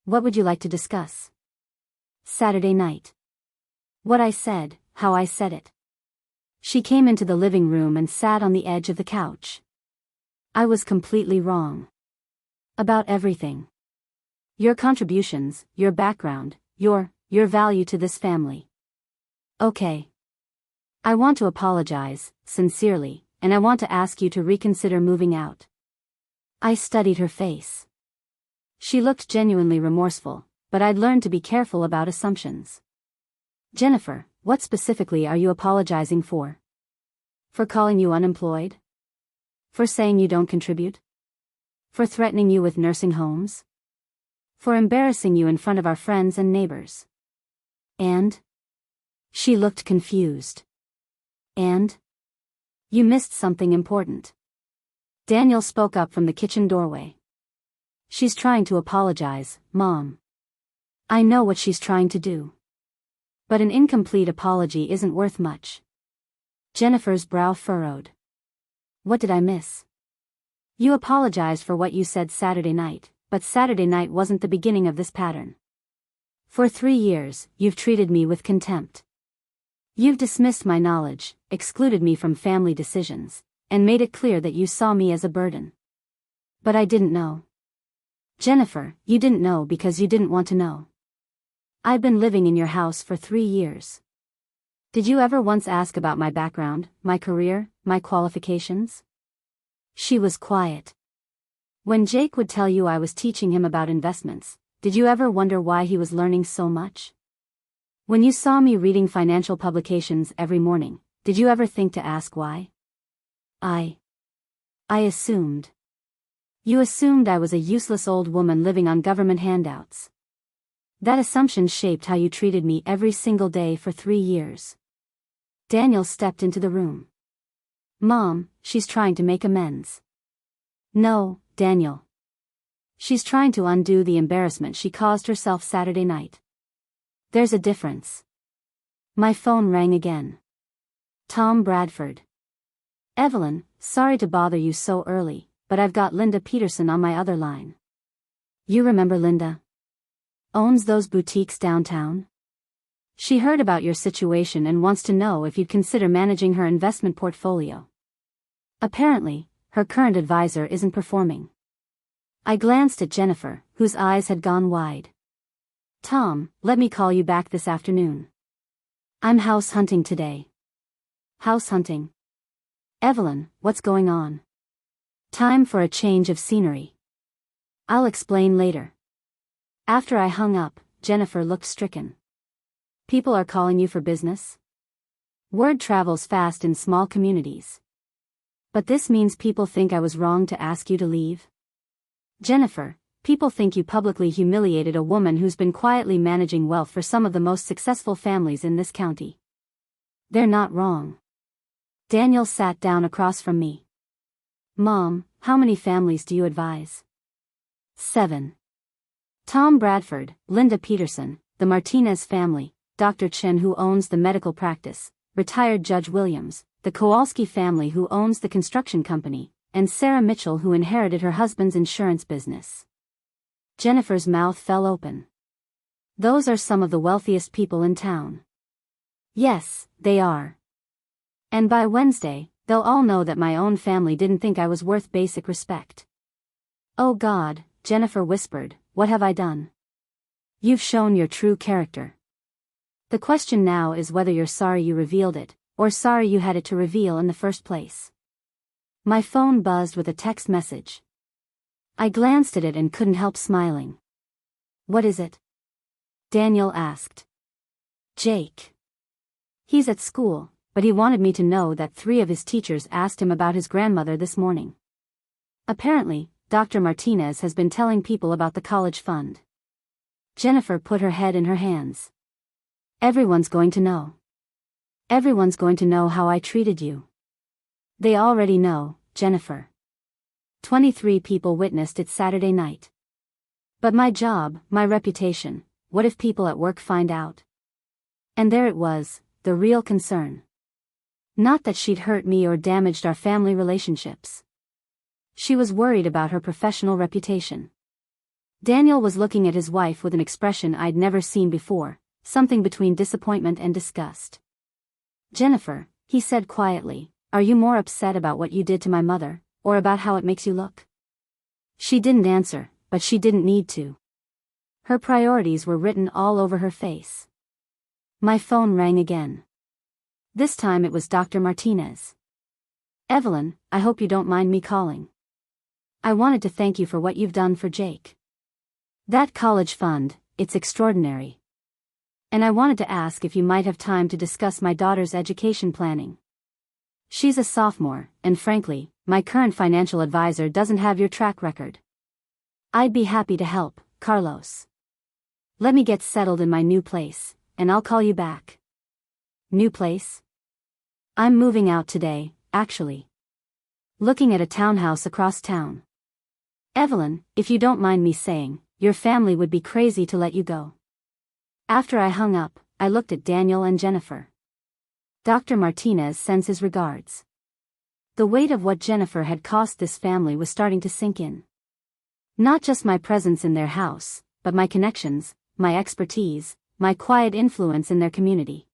What would you like to discuss? Saturday night. What I said, how I said it. She came into the living room and sat on the edge of the couch. I was completely wrong. About everything. Your contributions, your background, your value to this family. Okay. I want to apologize, sincerely, and I want to ask you to reconsider moving out. I studied her face. She looked genuinely remorseful, but I'd learned to be careful about assumptions. Jennifer, what specifically are you apologizing for? For calling you unemployed? For saying you don't contribute? For threatening you with nursing homes? For embarrassing you in front of our friends and neighbors? And? She looked confused. And? You missed something important. Daniel spoke up from the kitchen doorway. She's trying to apologize, Mom. I know what she's trying to do. But an incomplete apology isn't worth much. Jennifer's brow furrowed. What did I miss? You apologized for what you said Saturday night, but Saturday night wasn't the beginning of this pattern. For 3 years, you've treated me with contempt. You've dismissed my knowledge, excluded me from family decisions, and made it clear that you saw me as a burden. But I didn't know. Jennifer, you didn't know because you didn't want to know. I've been living in your house for 3 years. Did you ever once ask about my background, my career, my qualifications? She was quiet. When Jake would tell you I was teaching him about investments, did you ever wonder why he was learning so much? When you saw me reading financial publications every morning, did you ever think to ask why? I assumed. You assumed I was a useless old woman living on government handouts. That assumption shaped how you treated me every single day for 3 years. Daniel stepped into the room. Mom, she's trying to make amends. No, Daniel. She's trying to undo the embarrassment she caused herself Saturday night. There's a difference. My phone rang again. Tom Bradford. Evelyn, sorry to bother you so early, but I've got Linda Peterson on my other line. You remember Linda? Owns those boutiques downtown? She heard about your situation and wants to know if you'd consider managing her investment portfolio. Apparently, her current advisor isn't performing. I glanced at Jennifer, whose eyes had gone wide. Tom, let me call you back this afternoon. I'm house hunting today. House hunting? Evelyn, what's going on? Time for a change of scenery. I'll explain later. After I hung up, Jennifer looked stricken. People are calling you for business? Word travels fast in small communities. But this means people think I was wrong to ask you to leave? Jennifer, people think you publicly humiliated a woman who's been quietly managing wealth for some of the most successful families in this county. They're not wrong. Daniel sat down across from me. Mom, how many families do you advise? 7. Tom Bradford, Linda Peterson, the Martinez family, Dr. Chen who owns the medical practice, retired Judge Williams, the Kowalski family who owns the construction company, and Sarah Mitchell who inherited her husband's insurance business. Jennifer's mouth fell open. Those are some of the wealthiest people in town. Yes, they are. And by Wednesday, they'll all know that my own family didn't think I was worth basic respect. Oh God, Jennifer whispered, what have I done? You've shown your true character. The question now is whether you're sorry you revealed it, or sorry you had it to reveal in the first place. My phone buzzed with a text message. I glanced at it and couldn't help smiling. What is it? Daniel asked. Jake. He's at school, but he wanted me to know that 3 of his teachers asked him about his grandmother this morning. Apparently, Dr. Martinez has been telling people about the college fund. Jennifer put her head in her hands. Everyone's going to know. Everyone's going to know how I treated you. They already know, Jennifer. 23 people witnessed it Saturday night. But my job, my reputation, what if people at work find out? And there it was, the real concern. Not that she'd hurt me or damaged our family relationships. She was worried about her professional reputation. Daniel was looking at his wife with an expression I'd never seen before, something between disappointment and disgust. "Jennifer," he said quietly, "are you more upset about what you did to my mother, or about how it makes you look?" She didn't answer, but she didn't need to. Her priorities were written all over her face. My phone rang again. This time it was Dr. Martinez. "Evelyn, I hope you don't mind me calling. I wanted to thank you for what you've done for Jake. That college fund, it's extraordinary. And I wanted to ask if you might have time to discuss my daughter's education planning. She's a sophomore, and frankly, my current financial advisor doesn't have your track record. I'd be happy to help, Carlos. Let me get settled in my new place, and I'll call you back." New place? I'm moving out today, actually. Looking at a townhouse across town. "Evelyn, if you don't mind me saying, your family would be crazy to let you go." After I hung up, I looked at Daniel and Jennifer. "Dr. Martinez sends his regards." The weight of what Jennifer had cost this family was starting to sink in. Not just my presence in their house, but my connections, my expertise, my quiet influence in their community.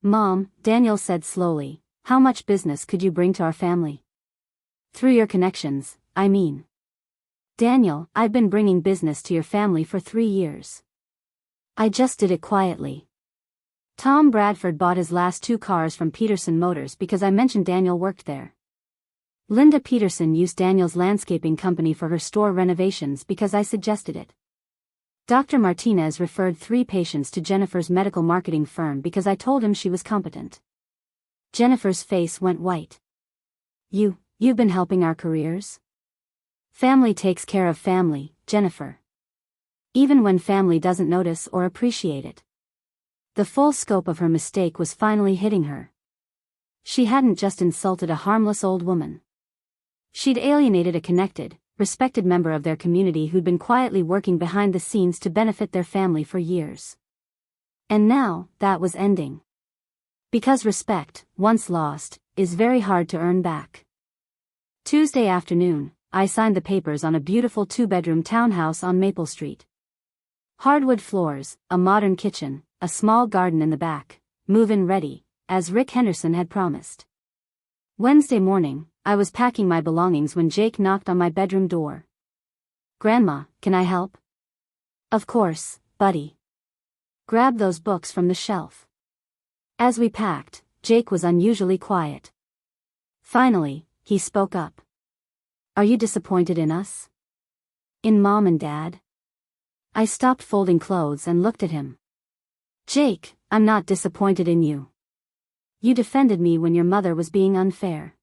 "Mom," Daniel said slowly, "how much business could you bring to our family?" "Through your connections, I mean." "Daniel, I've been bringing business to your family for 3 years. I just did it quietly. Tom Bradford bought his last 2 cars from Peterson Motors because I mentioned Daniel worked there. Linda Peterson used Daniel's landscaping company for her store renovations because I suggested it. Dr. Martinez referred 3 patients to Jennifer's medical marketing firm because I told him she was competent." Jennifer's face went white. You've been helping our careers?" "Family takes care of family, Jennifer. Even when family doesn't notice or appreciate it." The full scope of her mistake was finally hitting her. She hadn't just insulted a harmless old woman. She'd alienated a connected, respected member of their community who'd been quietly working behind the scenes to benefit their family for years. And now, that was ending. Because respect, once lost, is very hard to earn back. Tuesday afternoon, I signed the papers on a beautiful 2-bedroom townhouse on Maple Street. Hardwood floors, a modern kitchen, a small garden in the back, move-in ready, as Rick Henderson had promised. Wednesday morning, I was packing my belongings when Jake knocked on my bedroom door. "Grandma, can I help?" "Of course, buddy. Grab those books from the shelf." As we packed, Jake was unusually quiet. Finally, he spoke up. "Are you disappointed in us? In Mom and Dad?" I stopped folding clothes and looked at him. "Jake, I'm not disappointed in you. You defended me when your mother was being unfair.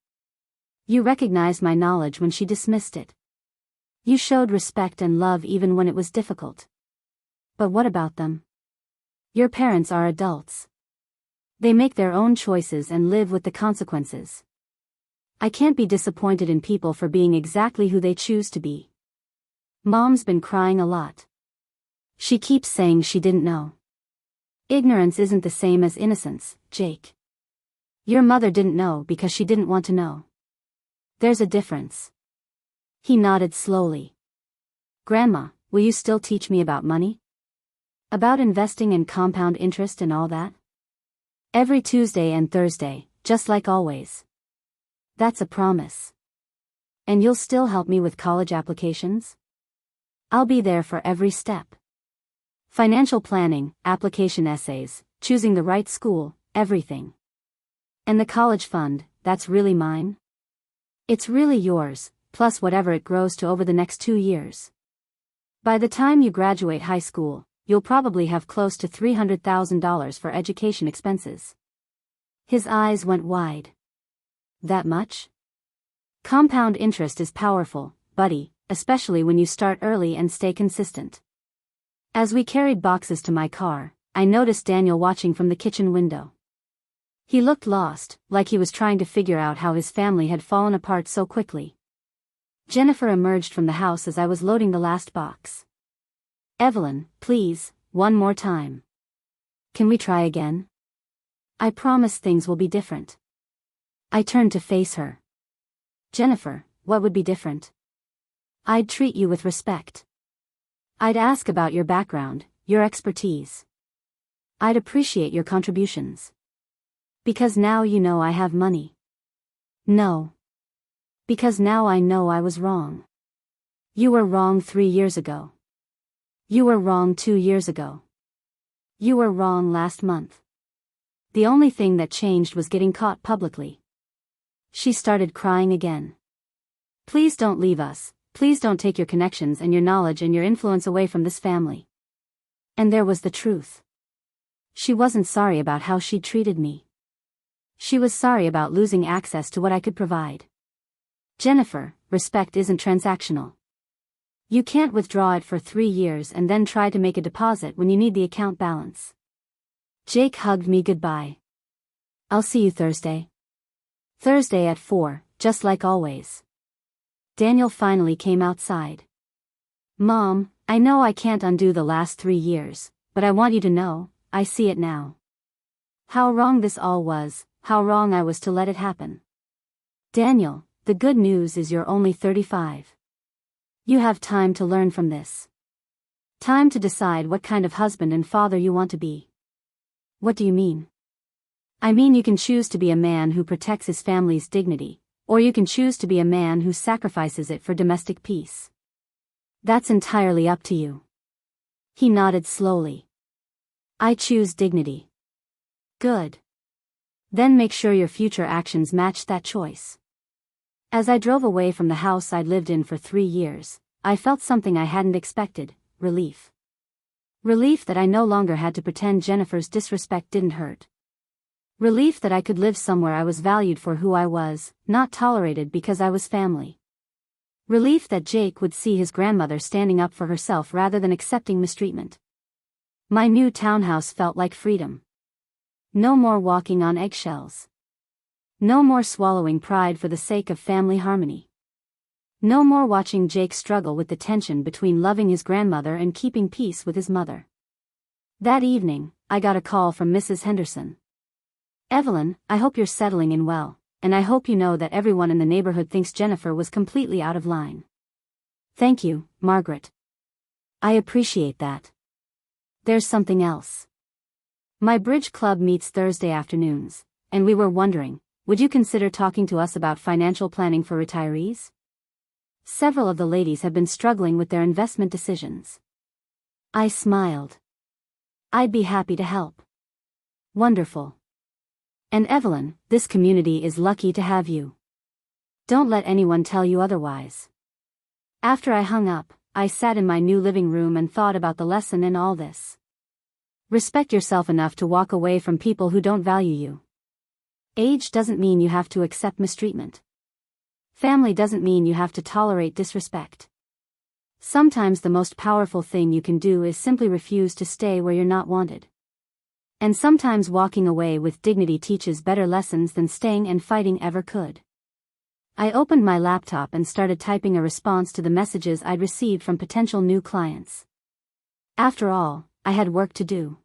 You recognized my knowledge when she dismissed it. You showed respect and love even when it was difficult. But what about them? Your parents are adults. They make their own choices and live with the consequences. I can't be disappointed in people for being exactly who they choose to be. Mom's been crying a lot. She keeps saying she didn't know. Ignorance isn't the same as innocence, Jake. Your mother didn't know because she didn't want to know. There's a difference." He nodded slowly. "Grandma, will you still teach me about money? About investing and compound interest and all that? Every Tuesday and Thursday, just like always." "That's a promise. And you'll still help me with college applications?" "I'll be there for every step. Financial planning, application essays, choosing the right school, everything. And the college fund, that's really mine?" "It's really yours, plus whatever it grows to over the next 2 years. By the time you graduate high school, you'll probably have close to $300,000 for education expenses." His eyes went wide. "That much?" "Compound interest is powerful, buddy, especially when you start early and stay consistent." As we carried boxes to my car, I noticed Daniel watching from the kitchen window. He looked lost, like he was trying to figure out how his family had fallen apart so quickly. Jennifer emerged from the house as I was loading the last box. Evelyn, please, one more time. Can we try again? I promise things will be different. I turned to face her. Jennifer, what would be different? I'd treat you with respect. I'd ask about your background, your expertise. I'd appreciate your contributions. Because now you know I have money. No. Because now I know I was wrong. You were wrong 3 years ago. You were wrong 2 years ago. You were wrong last month. The only thing that changed was getting caught publicly. She started crying again. Please don't leave us, please don't take your connections and your knowledge and your influence away from this family. And there was the truth. She wasn't sorry about how she'd treated me. She was sorry about losing access to what I could provide. Jennifer, respect isn't transactional. You can't withdraw it for 3 years and then try to make a deposit when you need the account balance. Jake hugged me goodbye. I'll see you Thursday. Thursday at 4, just like always. Daniel finally came outside. Mom, I know I can't undo the last 3 years, but I want you to know, I see it now. How wrong this all was, how wrong I was to let it happen. Daniel, the good news is you're only 35. You have time to learn from this. Time to decide what kind of husband and father you want to be. What do you mean? I mean you can choose to be a man who protects his family's dignity, or you can choose to be a man who sacrifices it for domestic peace. That's entirely up to you. He nodded slowly. I choose dignity. Good. Then make sure your future actions match that choice. As I drove away from the house I'd lived in for 3 years, I felt something I hadn't expected, relief. Relief that I no longer had to pretend Jennifer's disrespect didn't hurt. Relief that I could live somewhere I was valued for who I was, not tolerated because I was family. Relief that Jake would see his grandmother standing up for herself rather than accepting mistreatment. My new townhouse felt like freedom. No more walking on eggshells. No more swallowing pride for the sake of family harmony. No more watching Jake struggle with the tension between loving his grandmother and keeping peace with his mother. That evening, I got a call from Mrs. Henderson. Evelyn, I hope you're settling in well, and I hope you know that everyone in the neighborhood thinks Jennifer was completely out of line. Thank you, Margaret. I appreciate that. There's something else. My bridge club meets Thursday afternoons, and we were wondering, would you consider talking to us about financial planning for retirees? Several of the ladies have been struggling with their investment decisions. I smiled. I'd be happy to help. Wonderful. And Evelyn, this community is lucky to have you. Don't let anyone tell you otherwise. After I hung up, I sat in my new living room and thought about the lesson in all this. Respect yourself enough to walk away from people who don't value you. Age doesn't mean you have to accept mistreatment. Family doesn't mean you have to tolerate disrespect. Sometimes the most powerful thing you can do is simply refuse to stay where you're not wanted. And sometimes walking away with dignity teaches better lessons than staying and fighting ever could. I opened my laptop and started typing a response to the messages I'd received from potential new clients. After all, I had work to do.